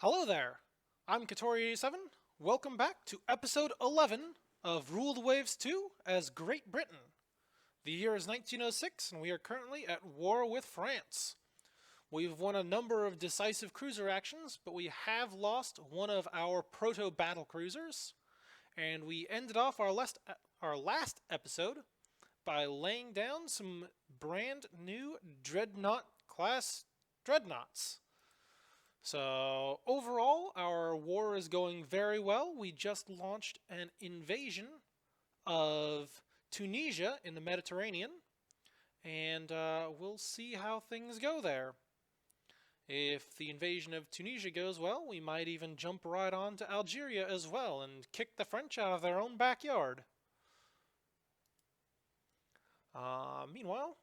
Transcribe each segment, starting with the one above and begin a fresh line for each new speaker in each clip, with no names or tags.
Hello there, I'm Katori87. Welcome back to episode 11 of Rule the Waves 2 as Great Britain. The year is 1906 and we are currently at war with France. We've won a number of decisive cruiser actions, but we have lost one of our proto-battle cruisers, and we ended off our last episode by laying down some brand new dreadnought class dreadnoughts. So, overall, our war is going very well. We just launched an invasion of Tunisia in the Mediterranean, and we'll see how things go there. If the invasion of Tunisia goes well, we might even jump right on to Algeria as well and kick the French out of their own backyard. Meanwhile,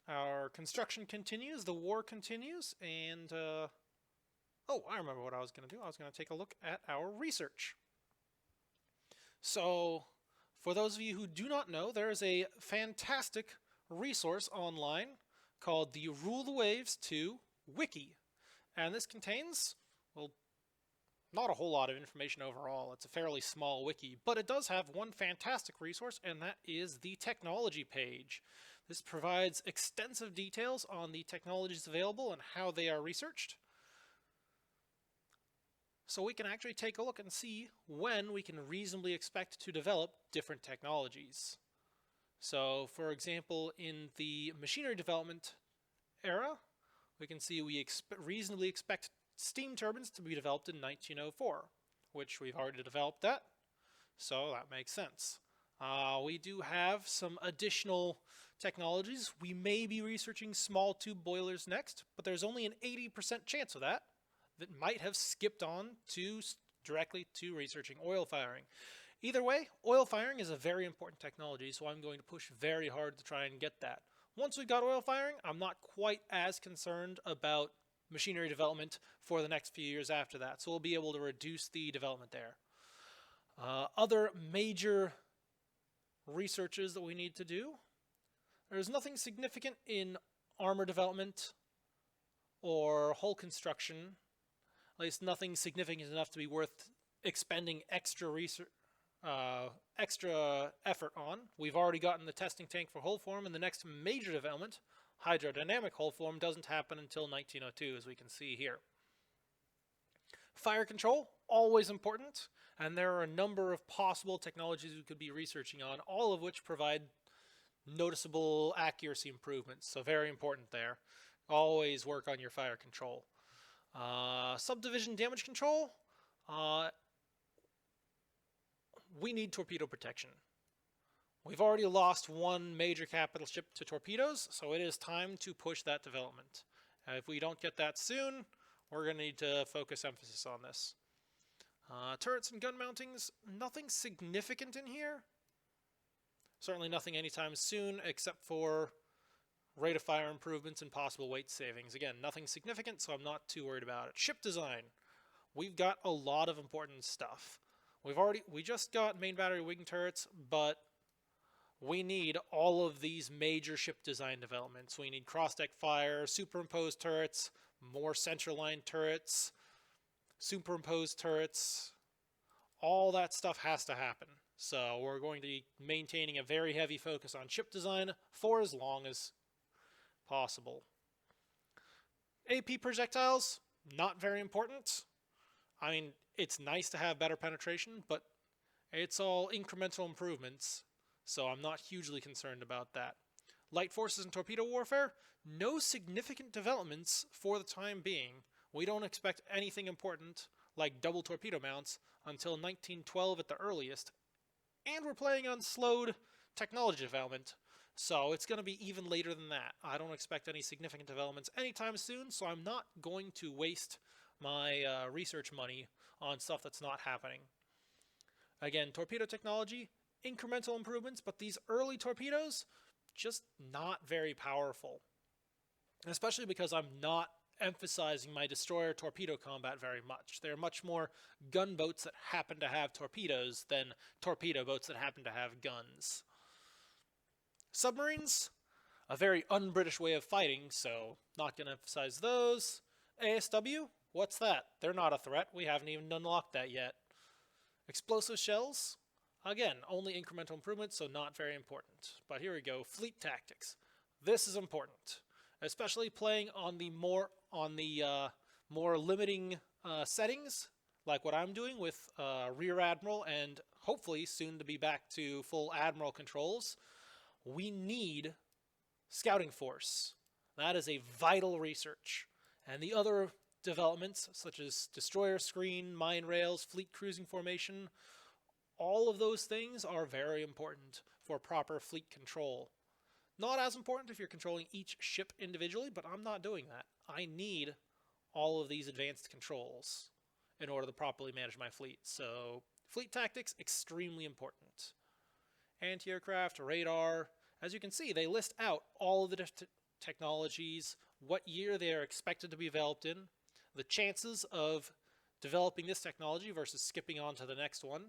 our construction continues, the war continues, and oh, I remember what I was going to do. I was going to take a look at our research. So, for those of you who do not know, there is a fantastic resource online called the Rule the Waves 2 Wiki. And this contains, well, not a whole lot of information overall. It's a fairly small wiki, but it does have one fantastic resource, and that is the technology page. This provides extensive details on the technologies available and how they are researched. So we can actually take a look and see when we can reasonably expect to develop different technologies. So, for example, in the machinery development era, we can see we reasonably expect steam turbines to be developed in 1904, which we've already developed that, so that makes sense. We do have some additional technologies. We may be researching small tube boilers next, but there's only an 80% chance of that might have skipped on to directly to researching oil firing. Either way, oil firing is a very important technology, so I'm going to push very hard to try and get that. Once we've got oil firing, I'm not quite as concerned about machinery development for the next few years after that, so we'll be able to reduce the development there. Other major researches that we need to do. There's nothing significant in armor development or hull construction, at least nothing significant enough to be worth expending extra effort on. We've already gotten the testing tank for hull form, and the next major development, hydrodynamic hull form, doesn't happen until 1902, as we can see here. Fire control, always important, and there are a number of possible technologies we could be researching on, all of which provide noticeable accuracy improvements, so very important there. Always work on your fire control. Subdivision damage control, we need torpedo protection. We've already lost one major capital ship to torpedoes, so it is time to push that development. If we don't get that soon, we're going to need to focus emphasis on this. Turrets and gun mountings, nothing significant in here. Certainly nothing anytime soon, except for rate of fire improvements and possible weight savings. Again, nothing significant, so I'm not too worried about it. Ship design. We've got a lot of important stuff. We just got main battery wing turrets, but we need all of these major ship design developments. We need cross-deck fire, superimposed turrets, more centerline turrets, superimposed turrets. All that stuff has to happen. So we're going to be maintaining a very heavy focus on ship design for as long as possible. AP projectiles, not very important. I mean, it's nice to have better penetration, but it's all incremental improvements, so I'm not hugely concerned about that. Light forces and torpedo warfare, no significant developments for the time being. We don't expect anything important like double torpedo mounts until 1912 at the earliest, and we're planning on slowed technology development, so it's going to be even later than that. I don't expect any significant developments anytime soon, so I'm not going to waste my research money on stuff that's not happening. Again, torpedo technology, incremental improvements, but these early torpedoes, just not very powerful. Especially because I'm not emphasizing my destroyer torpedo combat very much. They're much more gunboats that happen to have torpedoes than torpedo boats that happen to have guns. Submarines, a very un-British way of fighting, so not going to emphasize those. ASW? What's that? They're not a threat. We haven't even unlocked that yet. Explosive shells? Again, only incremental improvements, so not very important. But here we go. Fleet tactics. This is important, especially playing on the more limiting settings, like what I'm doing with Rear Admiral and hopefully soon to be back to full Admiral controls. We need Scouting Force. That is a vital research. And the other developments, such as Destroyer Screen, Mine Rails, Fleet Cruising Formation, all of those things are very important for proper fleet control. Not as important if you're controlling each ship individually, but I'm not doing that. I need all of these advanced controls in order to properly manage my fleet. So, fleet tactics, extremely important. Anti-aircraft, radar. As you can see, they list out all of the technologies, what year they are expected to be developed in, the chances of developing this technology versus skipping on to the next one,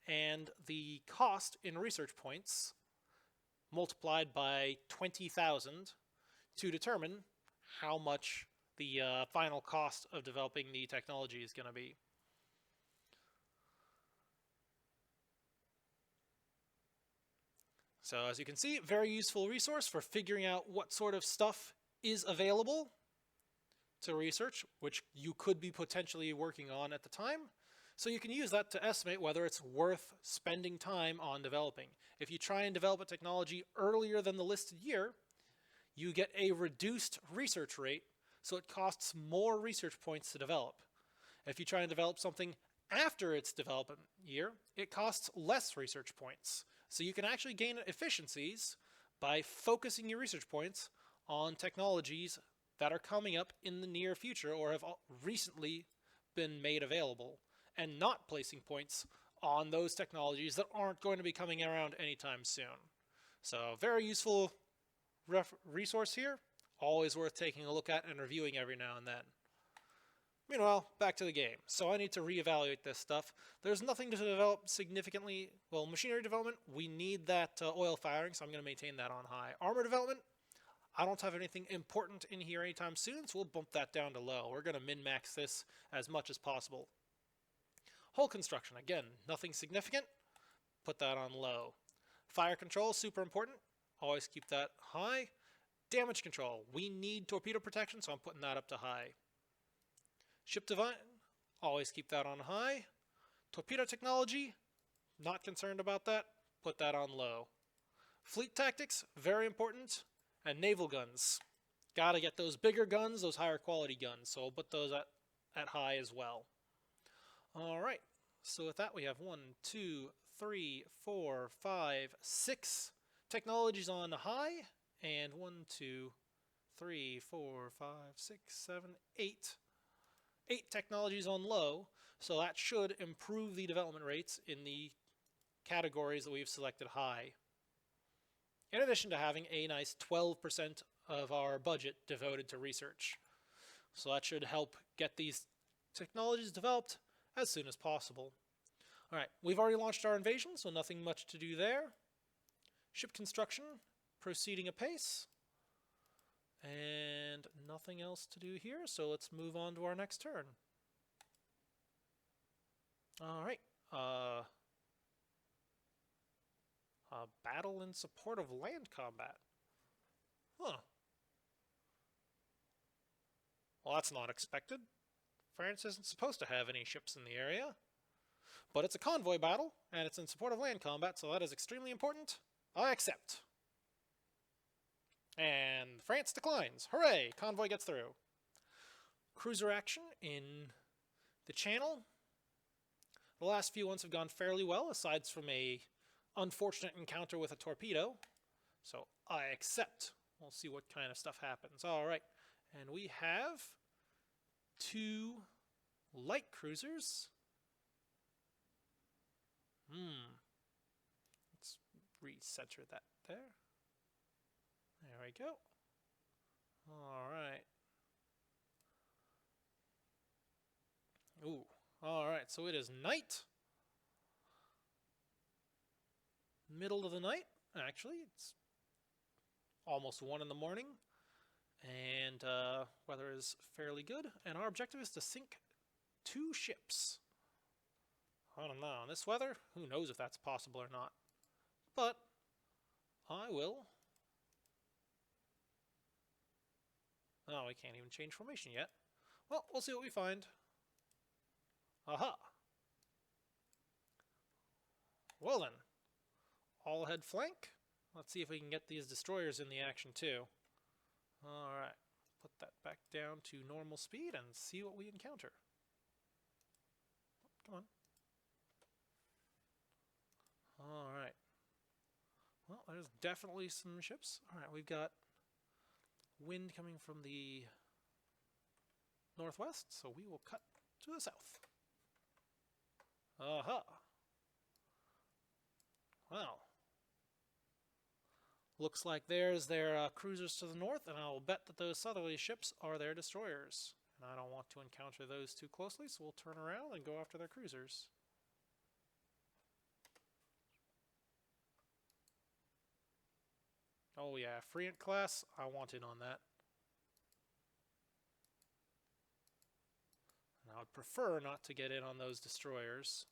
and the cost in research points multiplied by 20,000 to determine how much the final cost of developing the technology is going to be. So as you can see, very useful resource for figuring out what sort of stuff is available to research, which you could be potentially working on at the time. So you can use that to estimate whether it's worth spending time on developing. If you try and develop a technology earlier than the listed year, you get a reduced research rate, so it costs more research points to develop. If you try and develop something after its development year, it costs less research points. So you can actually gain efficiencies by focusing your research points on technologies that are coming up in the near future or have recently been made available, and not placing points on those technologies that aren't going to be coming around anytime soon. So very useful resource here, always worth taking a look at and reviewing every now and then. Meanwhile, back to the game. So I need to reevaluate this stuff. There's nothing to develop significantly. Well, machinery development, we need that oil firing, so I'm going to maintain that on high. Armor development, I don't have anything important in here anytime soon, so we'll bump that down to low. We're going to min-max this as much as possible. Hull construction, again, nothing significant. Put that on low. Fire control, super important. Always keep that high. Damage control, we need torpedo protection, so I'm putting that up to high. Ship design, always keep that on high. Torpedo technology, not concerned about that. Put that on low. Fleet tactics, very important. And naval guns. Gotta get those bigger guns, those higher quality guns. So I'll put those at high as well. Alright, so with that we have 1, 2, 3, 4, 5, 6 technologies on high. And 1, 2, 3, 4, 5, 6, 7, 8. 8 technologies on low, so that should improve the development rates in the categories that we've selected high. In addition to having a nice 12% of our budget devoted to research. So that should help get these technologies developed as soon as possible. Alright, we've already launched our invasion, so nothing much to do there. Ship construction, proceeding apace. And nothing else to do here, so let's move on to our next turn. Alright, battle in support of land combat. Huh. Well, that's not expected. France isn't supposed to have any ships in the area. But it's a convoy battle, and it's in support of land combat, so that is extremely important. I accept. And France declines. Hooray! Convoy gets through. Cruiser action in the channel. The last few ones have gone fairly well, aside from a unfortunate encounter with a torpedo. So I accept. We'll see what kind of stuff happens. Alright. And we have 2 light cruisers. Let's recenter that there. There we go. Alright. Ooh. Alright, so it is night. Middle of the night. Actually, it's almost 1 in the morning. And weather is fairly good. And our objective is to sink 2 ships. I don't know. In this weather, who knows if that's possible or not. But I will. Oh, we can't even change formation yet. Well, we'll see what we find. Aha! Well then, all ahead flank. Let's see if we can get these destroyers in the action too. Alright, put that back down to normal speed and see what we encounter. Come on. Alright. Well, there's definitely some ships. Alright, we've got wind coming from the northwest, so we will cut to the south. Aha! Well, looks like there's their cruisers to the north, and I'll bet that those southerly ships are their destroyers. And I don't want to encounter those too closely, so we'll turn around and go after their cruisers. Oh yeah, Freant class, I want in on that. And I would prefer not to get in on those destroyers.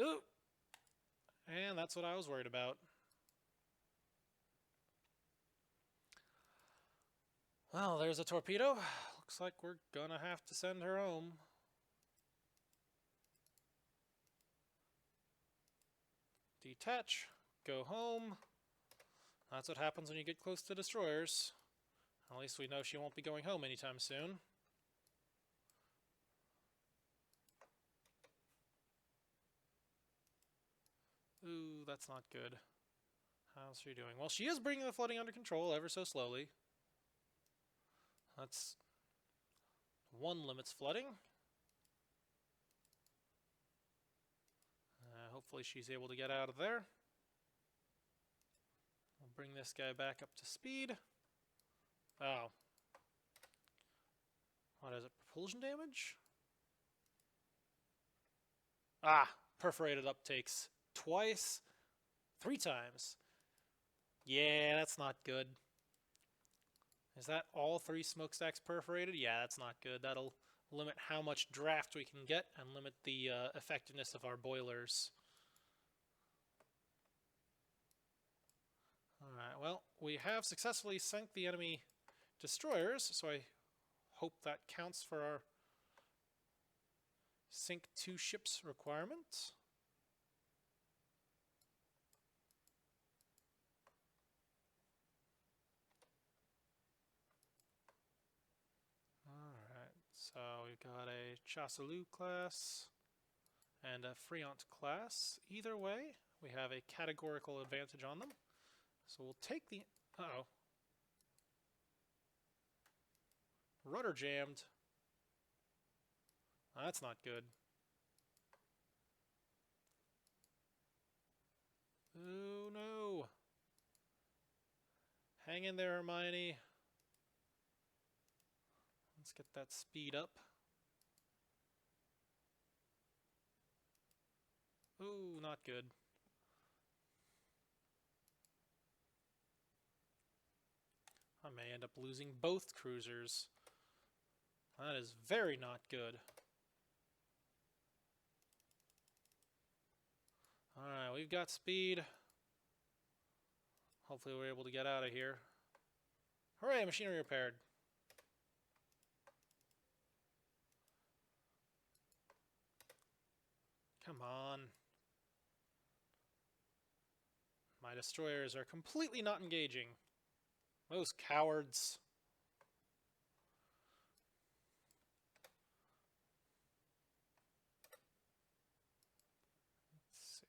Ooh! And that's what I was worried about. Well, there's a torpedo. Looks like we're gonna have to send her home. Detach, go home. That's what happens when you get close to destroyers. At least we know she won't be going home anytime soon. Ooh, that's not good. How's she doing? Well, she is bringing the flooding under control ever so slowly. That's one limits flooding. Hopefully she's able to get out of there. We'll bring this guy back up to speed. Oh. What is it? Propulsion damage? Ah! Perforated uptakes. Twice. 3 times. Yeah, that's not good. Is that all 3 smokestacks perforated? Yeah, that's not good. That'll limit how much draft we can get and limit the effectiveness of our boilers. Alright, well, we have successfully sunk the enemy destroyers, so I hope that counts for our sink 2 ships requirement. Alright, so we've got a Chasseloup class and a Freant class. Either way, we have a categorical advantage on them. So we'll take the... Uh-oh. Rudder jammed. That's not good. Oh no. Hang in there, Hermione. Let's get that speed up. Ooh, not good. I may end up losing both cruisers. That is very not good. Alright, we've got speed. Hopefully we're able to get out of here. Hooray, machinery repaired. Come on. My destroyers are completely not engaging. Those cowards. Let's see.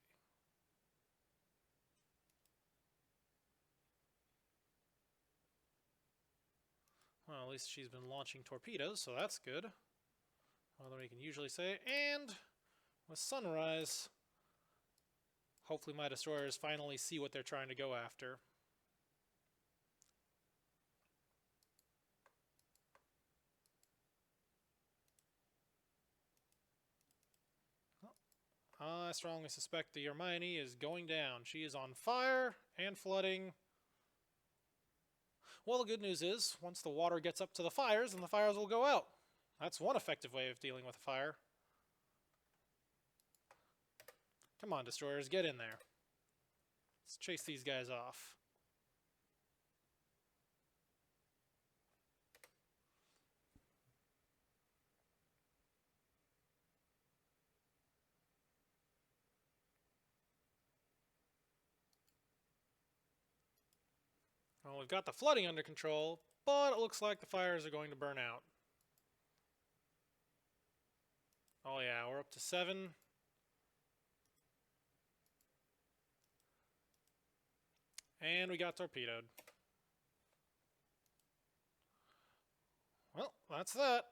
Well, at least she's been launching torpedoes, so that's good. More than we can usually say. And with sunrise, hopefully my destroyers finally see what they're trying to go after. I strongly suspect the Hermione is going down. She is on fire and flooding. Well, the good news is, once the water gets up to the fires, then the fires will go out. That's one effective way of dealing with a fire. Come on, destroyers, get in there. Let's chase these guys off. Well, we've got the flooding under control, but it looks like the fires are going to burn out. Oh yeah, we're up to 7. And we got torpedoed. Well, that's that.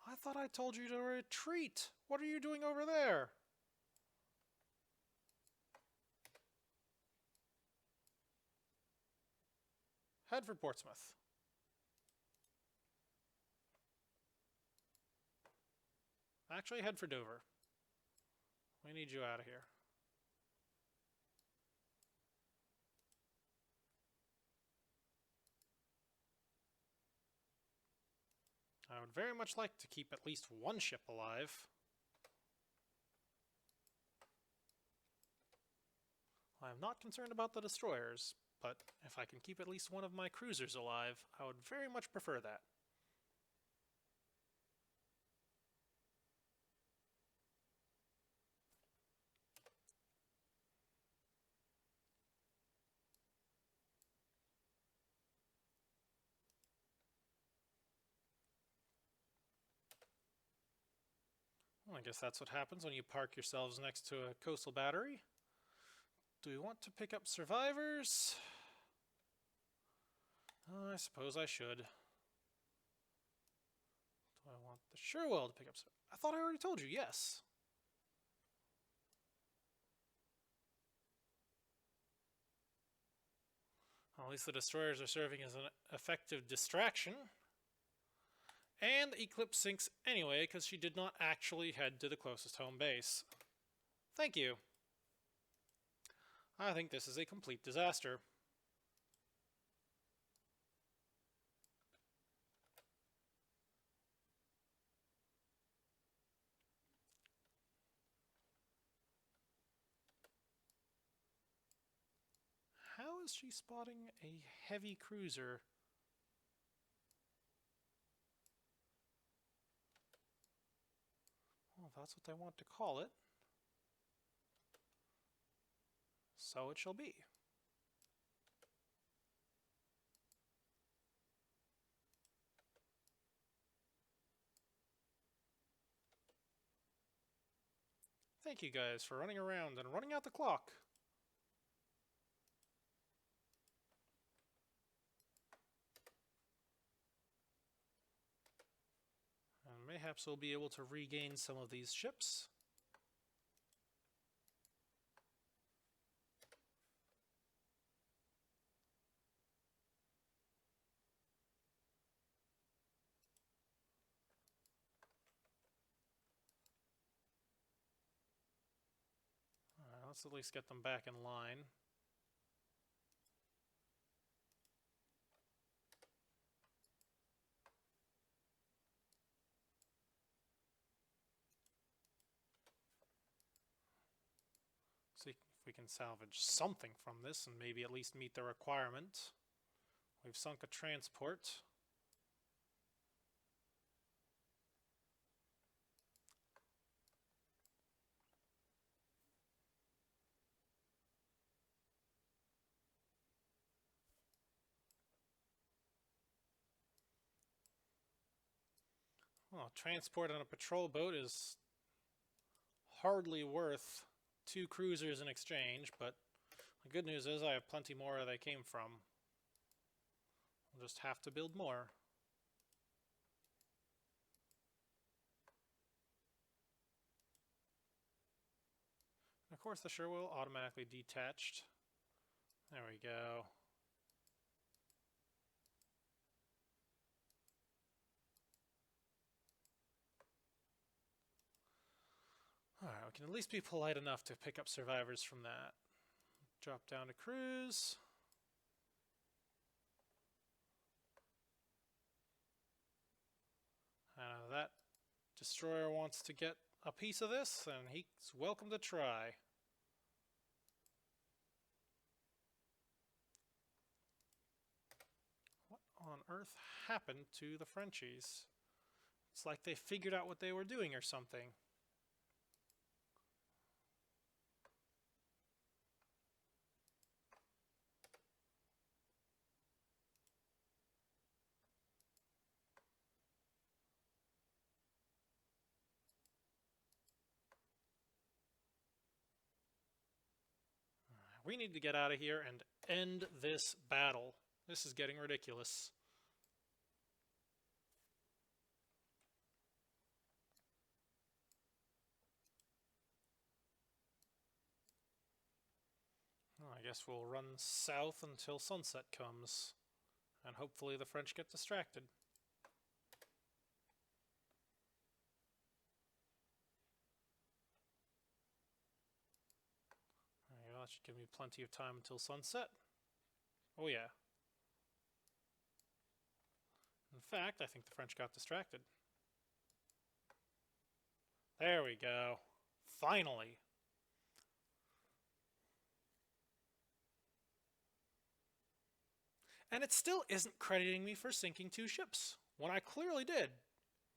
I thought I told you to retreat. What are you doing over there? Head for Portsmouth. Actually, head for Dover. We need you out of here. I would very much like to keep at least one ship alive. I'm not concerned about the destroyers, but if I can keep at least one of my cruisers alive, I would very much prefer that. Well, I guess that's what happens when you park yourselves next to a coastal battery. Do we want to pick up survivors? I suppose I should. Do I want the Sherwell to pick up survivors? I thought I already told you, yes. Well, at least the destroyers are serving as an effective distraction. And Eclipse sinks anyway, because she did not actually head to the closest home base. Thank you. I think this is a complete disaster. How is she spotting a heavy cruiser? Well, if that's what they want to call it, so it shall be. Thank you guys for running around and running out the clock. And mayhaps we'll be able to regain some of these ships. Let's at least get them back in line. See if we can salvage something from this and maybe at least meet the requirement. We've sunk a transport. Well, transport on a patrol boat is hardly worth 2 cruisers in exchange, but the good news is I have plenty more where they came from. We'll just have to build more. And of course the Sherwell automatically detached. There we go. we can at least be polite enough to pick up survivors from that. Drop down to cruise. That destroyer wants to get a piece of this, and he's welcome to try. What on earth happened to the Frenchies? It's like they figured out what they were doing or something. We need to get out of here and end this battle. This is getting ridiculous. Well, I guess we'll run south until sunset comes, and hopefully the French get distracted. That should give me plenty of time until sunset. Oh yeah. In fact, I think the French got distracted. There we go. Finally. And it still isn't crediting me for sinking 2 ships, when I clearly did.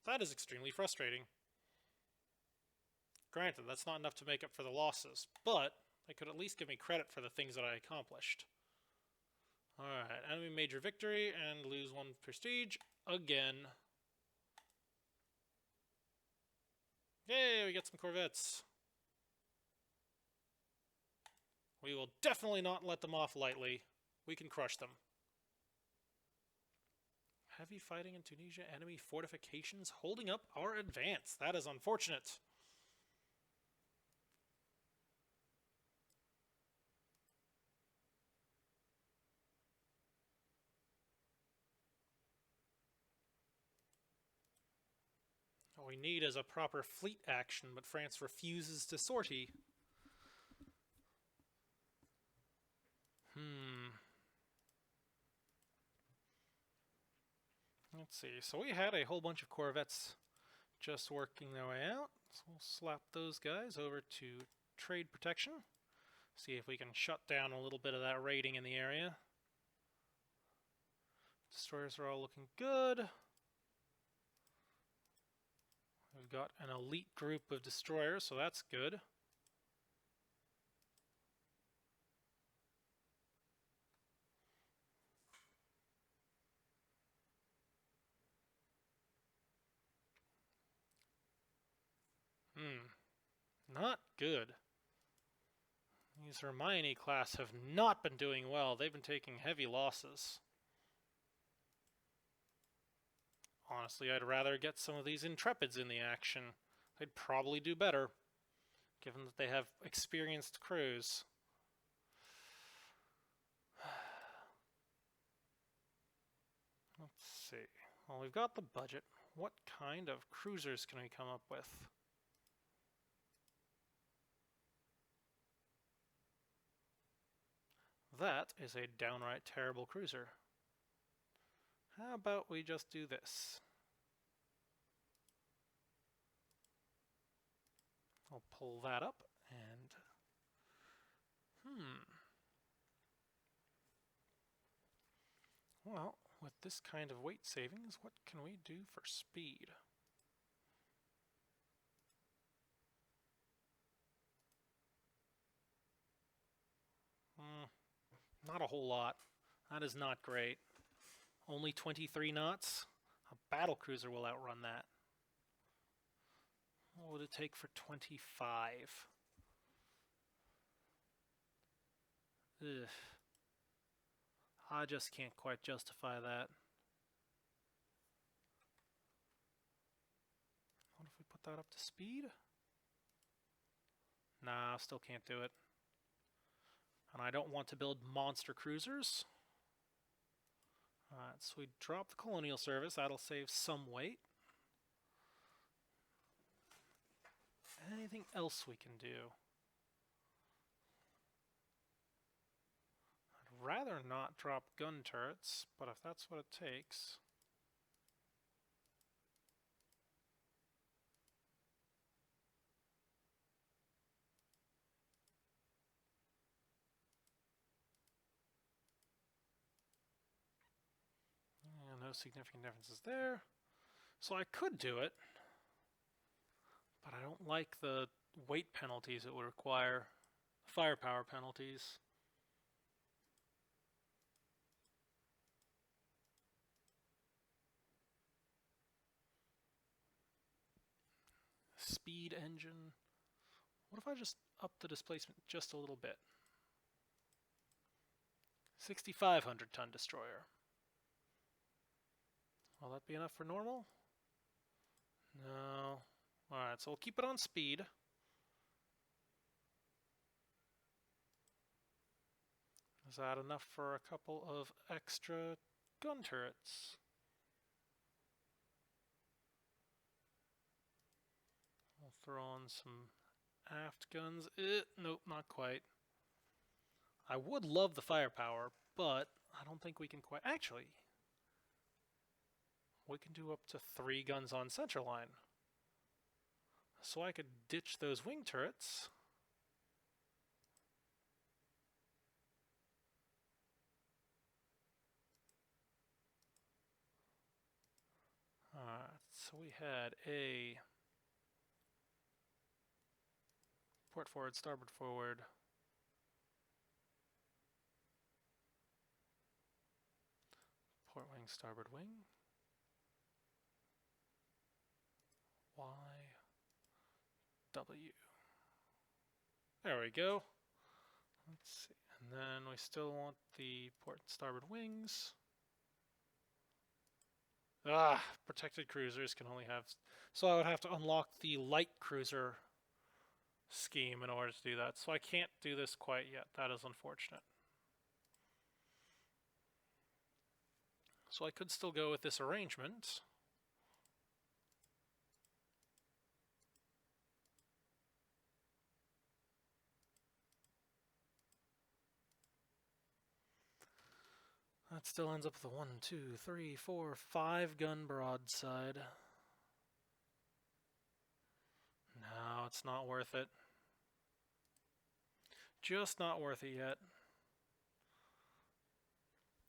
That is extremely frustrating. Granted, that's not enough to make up for the losses, but they could at least give me credit for the things that I accomplished. Alright, enemy major victory and lose 1 prestige again. Yay, we get some corvettes. We will definitely not let them off lightly. We can crush them. Heavy fighting in Tunisia, enemy fortifications holding up our advance. That is unfortunate. What we need is a proper fleet action, but France refuses to sortie. Let's see. So we had a whole bunch of corvettes just working their way out. So we'll slap those guys over to trade protection. See if we can shut down a little bit of that raiding in the area. Destroyers are all looking good. We've got an elite group of destroyers, so that's good. Not good. These Hermione class have not been doing well. They've been taking heavy losses. Honestly, I'd rather get some of these Intrepids in the action. They'd probably do better, given that they have experienced crews. Let's see. Well, we've got the budget. What kind of cruisers can we come up with? That is a downright terrible cruiser. How about we just do this? I'll pull that up and... Well, with this kind of weight savings, what can we do for speed? Not a whole lot. That is not great. Only 23 knots? A battlecruiser will outrun that. What would it take for 25? Ugh. I just can't quite justify that. What if we put that up to speed? Nah, still can't do it. And I don't want to build monster cruisers. Alright, so we drop the colonial service. That'll save some weight. anything else we can do? I'd rather not drop gun turrets, but if that's what it takes... Yeah, no significant differences there. So I could do it, but I don't like the weight penalties it would require, firepower penalties. Speed engine. What if I just up the displacement just a little bit? 6,500 ton destroyer. Will that be enough for normal? No. Alright, so we'll keep it on speed. Is that enough for a couple of extra gun turrets? We'll throw on some aft guns. Nope, not quite. I would love the firepower, but I don't think we can quite... Actually, we can do up to 3 guns on center line. So I could ditch those wing turrets. Alright, so we had a port forward, starboard forward. Port wing, starboard wing. Y, W. There we go. Let's see. And then we still want the port and starboard wings. Protected cruisers can only have... So I would have to unlock the light cruiser scheme in order to do that. So I can't do this quite yet. That is unfortunate. So I could still go with this arrangement. That still ends up with a 1, 2, 3, 4, 5 gun broadside. No, it's not worth it. Just not worth it yet.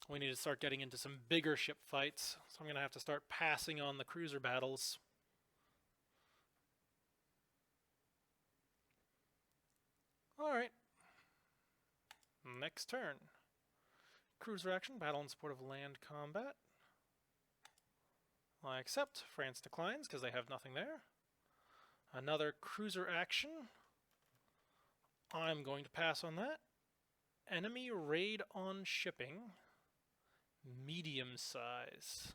We need to start getting into some bigger ship fights, so I'm going to have to start passing on the cruiser battles. Alright. Next turn. Cruiser action, battle in support of land combat. I accept. France declines because they have nothing there. Another cruiser action. I'm going to pass on that. Enemy raid on shipping. Medium size.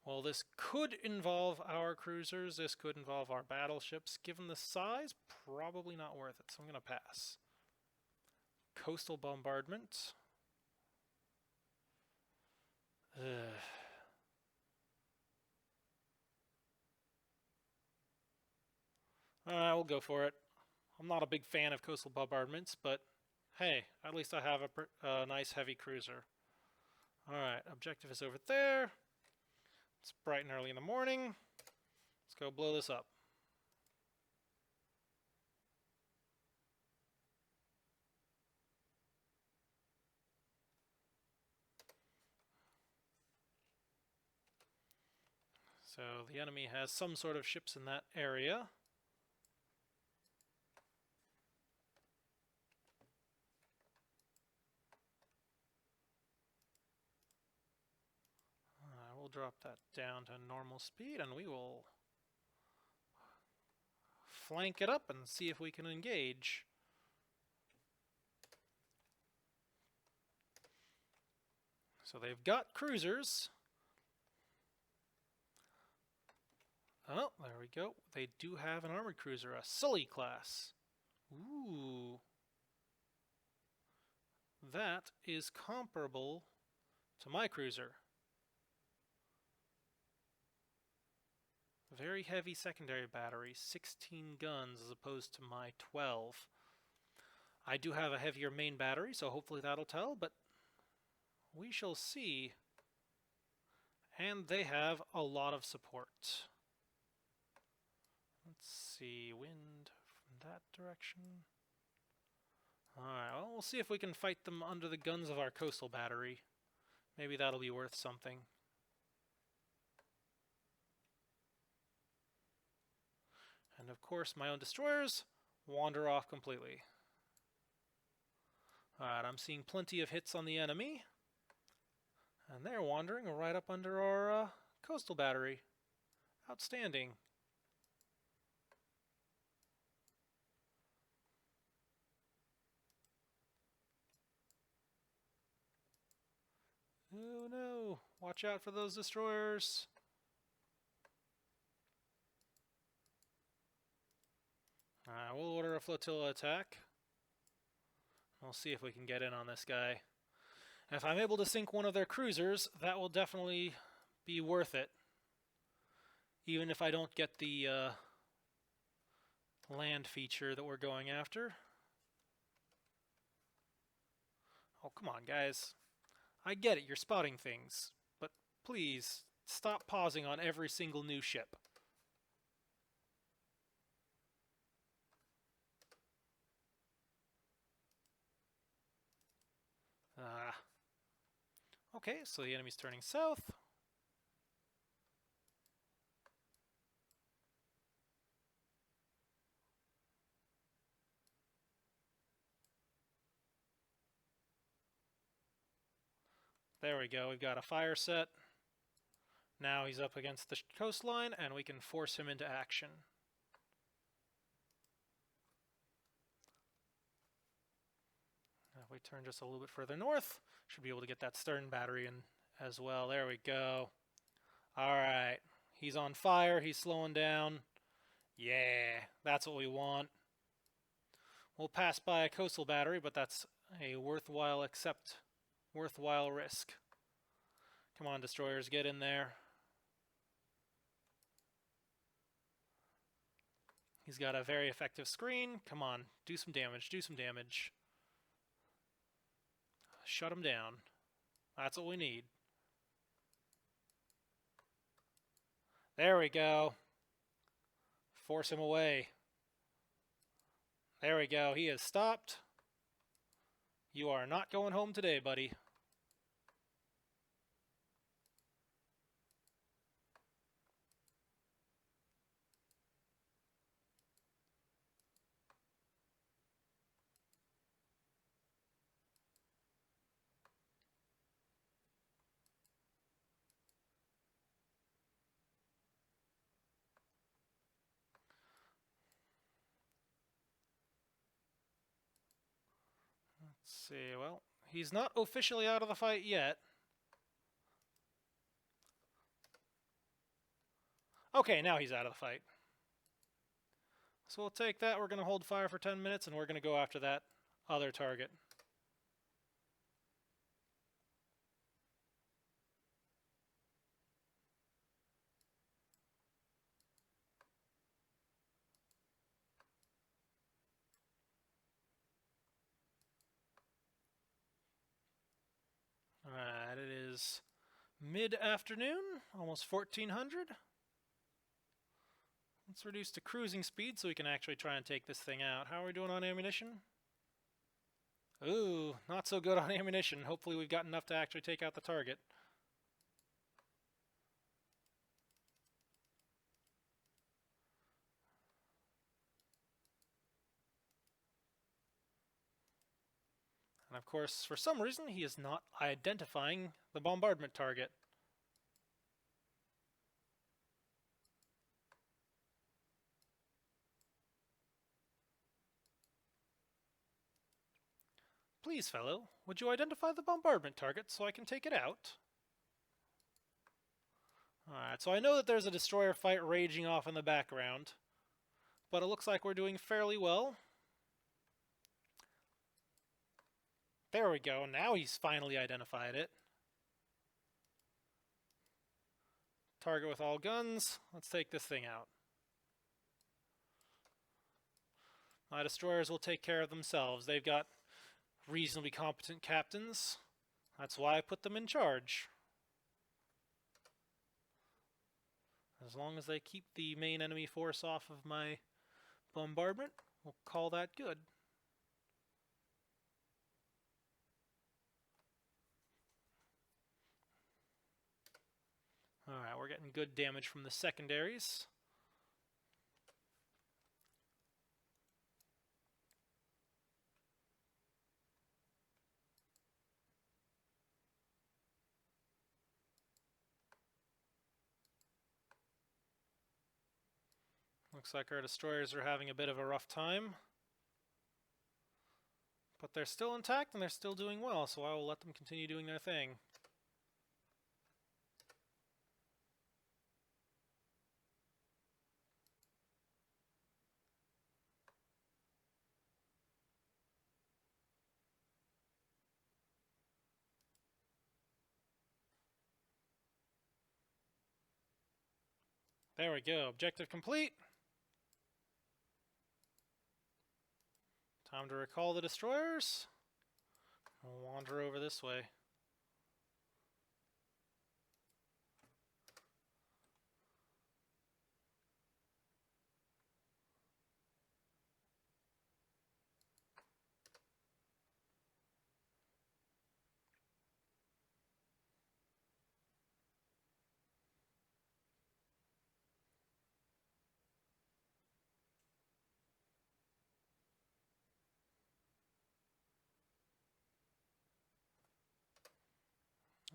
Well, this could involve our cruisers. This could involve our battleships. Given the size, probably not worth it, so I'm going to pass. Coastal bombardment. We'll go for it. I'm not a big fan of coastal bombardments, but hey, at least I have a nice heavy cruiser. Alright, objective is over there. It's bright and early in the morning. Let's go blow this up. So the enemy has some sort of ships in that area. We'll drop that down to normal speed and we will flank it up and see if we can engage. So they've got cruisers. Oh, there we go. They do have an armored cruiser, a Sully class. Ooh. That is comparable to my cruiser. Very heavy secondary battery, 16 guns as opposed to my 12. I do have a heavier main battery, so hopefully that'll tell, but we shall see. And they have a lot of support. Let's see, wind from that direction. Alright, well, we'll see if we can fight them under the guns of our coastal battery. Maybe that'll be worth something. And of course, my own destroyers wander off completely. Alright, I'm seeing plenty of hits on the enemy. And they're wandering right up under our coastal battery. Outstanding. Oh no! Watch out for those destroyers! Alright, we'll order a flotilla attack. We'll see if we can get in on this guy. And if I'm able to sink one of their cruisers, that will definitely be worth it. Even if I don't get the land feature that we're going after. Oh, come on, guys. I get it, you're spotting things. But please, stop pausing on every single new ship. Okay, so the enemy's turning south. There we go, we've got a fire set. Now he's up against the coastline, and we can force him into action. If we turn just a little bit further north, should be able to get that stern battery in as well. There we go. Alright, he's on fire, he's slowing down. Yeah, that's what we want. We'll pass by a coastal battery, but that's a worthwhile risk. Come on, destroyers, get in there. He's got a very effective screen. Come on, do some damage, do some damage. Shut him down. That's what we need. There we go. Force him away. There we go. He has stopped. You are not going home today, buddy. Let's see, well, he's not officially out of the fight yet. Okay, now he's out of the fight. So we'll take that, we're going to hold fire for 10 minutes, and we're going to go after that other target. Alright, it is mid-afternoon, almost 1400. Let's reduce to cruising speed so we can actually try and take this thing out. How are we doing on ammunition? Ooh, not so good on ammunition. Hopefully we've got enough to actually take out the target. And of course, for some reason, he is not identifying the bombardment target. Please, fellow, would you identify the bombardment target so I can take it out? Alright, so I know that there's a destroyer fight raging off in the background, but it looks like we're doing fairly well. There we go, now he's finally identified it. Target with all guns. Let's take this thing out. My destroyers will take care of themselves. They've got reasonably competent captains. That's why I put them in charge. As long as they keep the main enemy force off of my bombardment, we'll call that good. Alright, we're getting good damage from the secondaries. Looks like our destroyers are having a bit of a rough time. But they're still intact and they're still doing well, so I will let them continue doing their thing. There we go. Objective complete. Time to recall the destroyers. We'll wander over this way.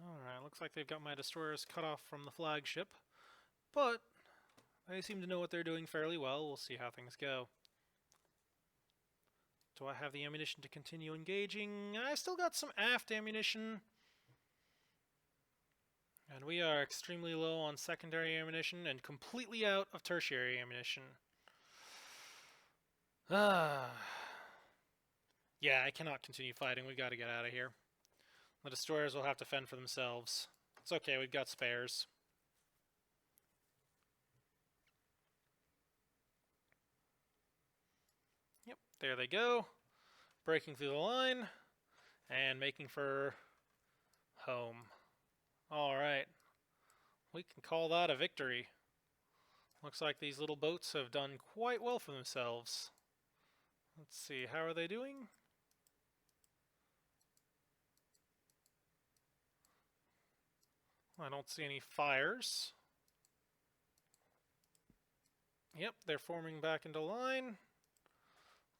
Alright, looks like they've got my destroyers cut off from the flagship, but they seem to know what they're doing fairly well. We'll see how things go. Do I have the ammunition to continue engaging? I still got some aft ammunition. And we are extremely low on secondary ammunition and completely out of tertiary ammunition. Yeah, I cannot continue fighting. We've got to get out of here. The destroyers will have to fend for themselves. It's okay, we've got spares. Yep, there they go. Breaking through the line and making for home. Alright, we can call that a victory. Looks like these little boats have done quite well for themselves. Let's see, how are they doing? I don't see any fires. Yep, they're forming back into line.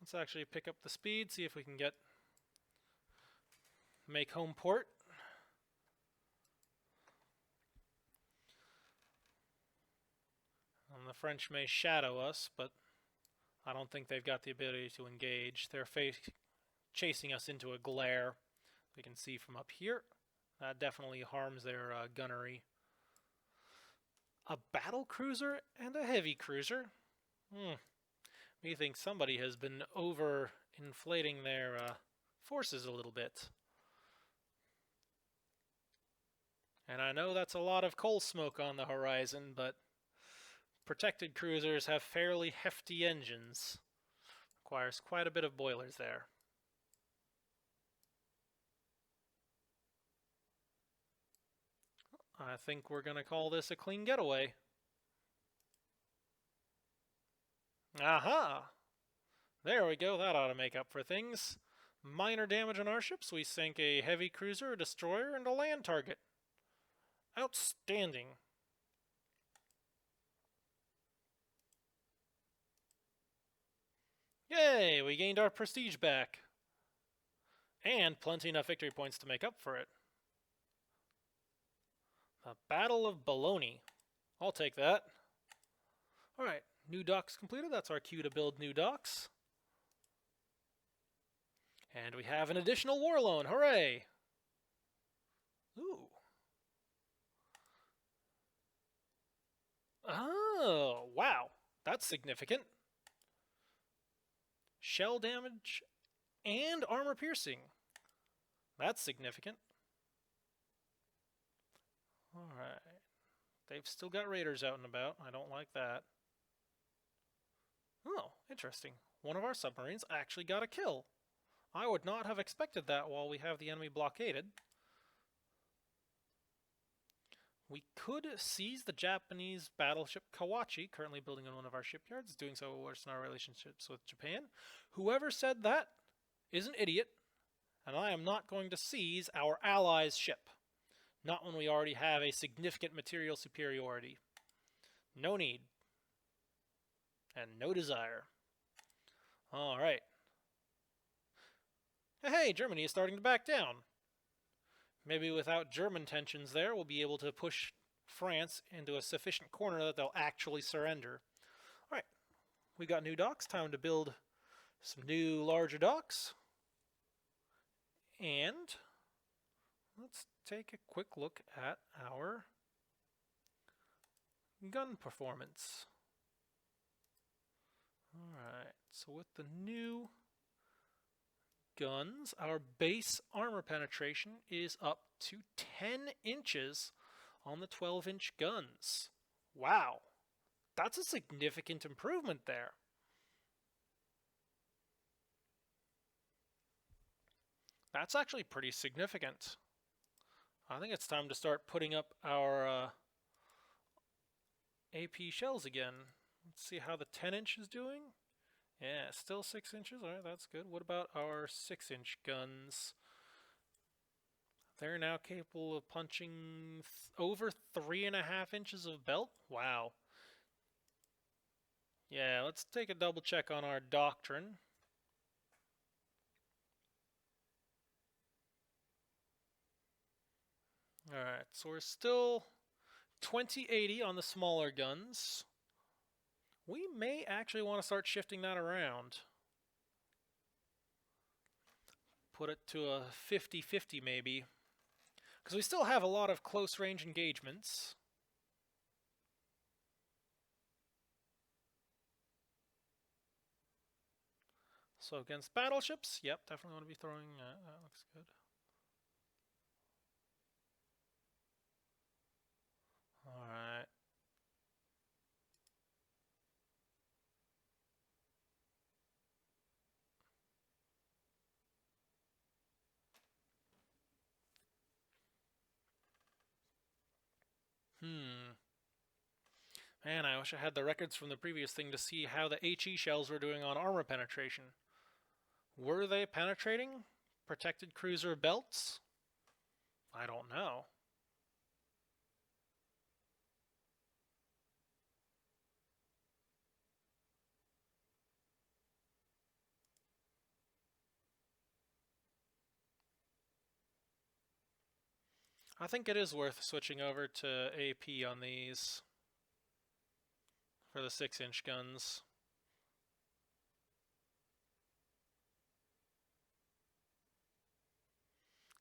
Let's actually pick up the speed, see if we can make home port. And the French may shadow us, but I don't think they've got the ability to engage. They're chasing us into a glare. We can see from up here. That definitely harms their gunnery. A battle cruiser and a heavy cruiser? Me think somebody has been over-inflating their forces a little bit. And I know that's a lot of coal smoke on the horizon, but protected cruisers have fairly hefty engines. Requires quite a bit of boilers there. I think we're going to call this a clean getaway. Aha! There we go, that ought to make up for things. Minor damage on our ships. We sank a heavy cruiser, a destroyer, and a land target. Outstanding. Yay! We gained our prestige back. And plenty enough victory points to make up for it. The Battle of Bologna. I'll take that. Alright, new docks completed. That's our cue to build new docks. And we have an additional war loan. Hooray! Ooh. Oh, wow. That's significant. Shell damage and armor piercing. That's significant. Alright. They've still got raiders out and about. I don't like that. Oh, interesting. One of our submarines actually got a kill. I would not have expected that while we have the enemy blockaded. We could seize the Japanese battleship Kawachi, currently building in one of our shipyards, doing so will worsen our relationships with Japan. Whoever said that is an idiot, and I am not going to seize our allies' ship. Not when we already have a significant material superiority. No need. And no desire. Alright. Hey, Germany is starting to back down. Maybe without German tensions there, we'll be able to push France into a sufficient corner that they'll actually surrender. Alright, we got new docks. Time to build some new larger docks. And let's take a quick look at our gun performance. Alright, so with the new guns, our base armor penetration is up to 10 inches on the 12-inch guns. Wow, that's a significant improvement there. That's actually pretty significant. I think it's time to start putting up our AP shells again. Let's see how the 10-inch is doing. Yeah, still 6 inches. Alright, that's good. What about our 6-inch guns? They're now capable of punching over 3.5 inches of belt? Wow. Yeah, let's take a double check on our doctrine. Alright, so we're still 2080 on the smaller guns. We may actually want to start shifting that around. Put it to a 50-50 maybe. Because we still have a lot of close range engagements. So against battleships, yep, definitely want to be throwing, that looks good. Alright. Man, I wish I had the records from the previous thing to see how the HE shells were doing on armor penetration. Were they penetrating protected cruiser belts? I don't know. I think it is worth switching over to AP on these for the 6-inch guns.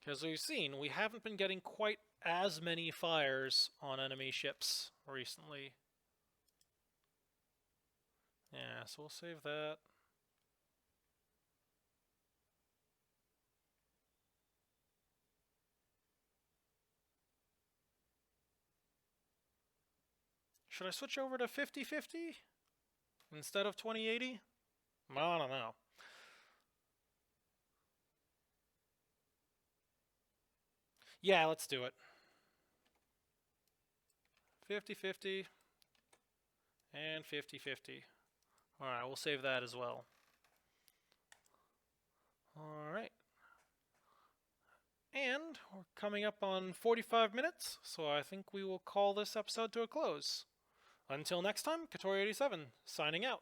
Because we've seen, we haven't been getting quite as many fires on enemy ships recently. Yeah, so we'll save that. Should I switch over to 50-50 instead of 20-80? I don't know. Yeah, let's do it. 50-50 and 50-50. Alright, we'll save that as well. Alright. And we're coming up on 45 minutes, so I think we will call this episode to a close. Until next time, Katori87, signing out.